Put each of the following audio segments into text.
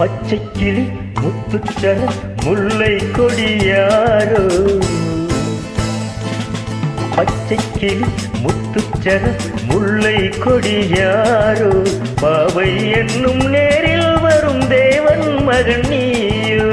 பச்சை கிளி முத்துச்சர முல்லை கொடியாரோ பச்சை கிளி முத்துச்சர முல்லை கொடியாரோ பாவை என்னும் நேரில் வரும் தேவன் மகன் நீயோ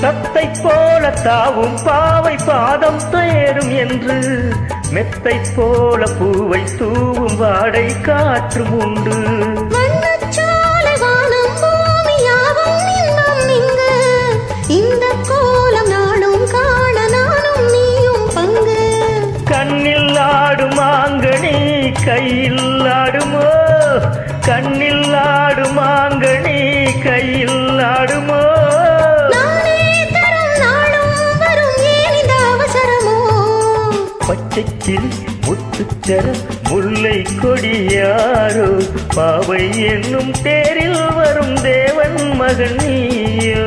தத்தை போல தாவும் பாவை பாதம் தேரும் என்று மெத்தை போல பூவை தூவும் வாடை காற்றும் உண்டு கண்ணில் ஆடும் ஆங்கனி கையில் ஆடுமோ கண்ணில் ஆடும் ஆங்கனி கையில் ஆடுமோ பச்சை கிளி முத்துச்சர முல்லை கொடியாரோ பாவை என்னும் தேரில் வரும் தேவன் மகன் நீயோ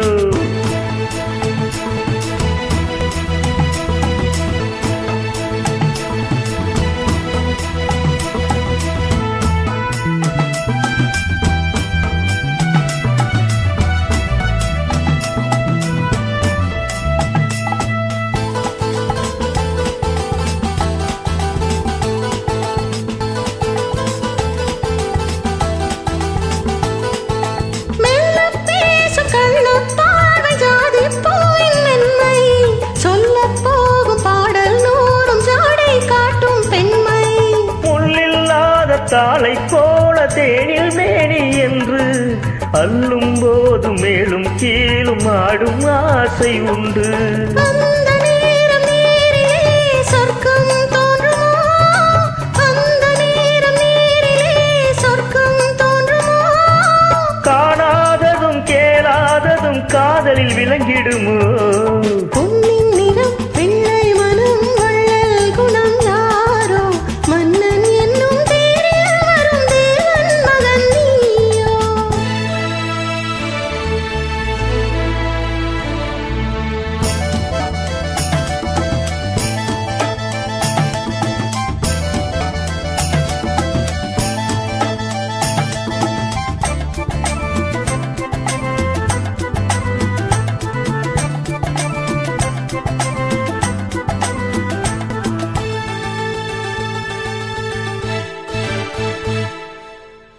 தாளை போல தேனில் மேனி என்று அல்லும் போது மேலும் கீழும் ஆடும் ஆசை உண்டு காணாததும் கேளாததும் காதலில் விளங்கிடுமோ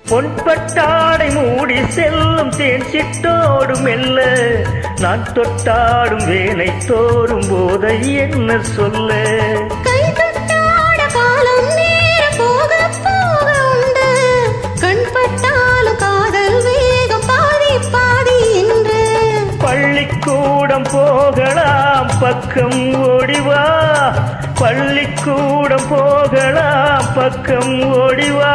பொன்பட்டாடை மூடி செல்லும் தேன் சிட்டோடு மெல்ல நான் தொட்டாடும் வேனை தோறும் போதை என்ன சொல்ல பள்ளிக்கூடம் போகலாம் பக்கம் ஓடிவா பள்ளிக்கூடம் போகலாம் பக்கம் ஓடிவா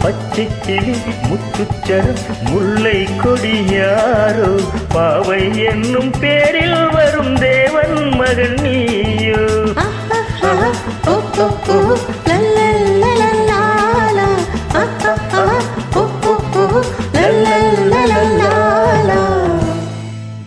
பச்சை கிளி முத்துச்சர முல்லை கொடியாரோ பாவை என்னும் பேரில் வரும் தேவன் மகன்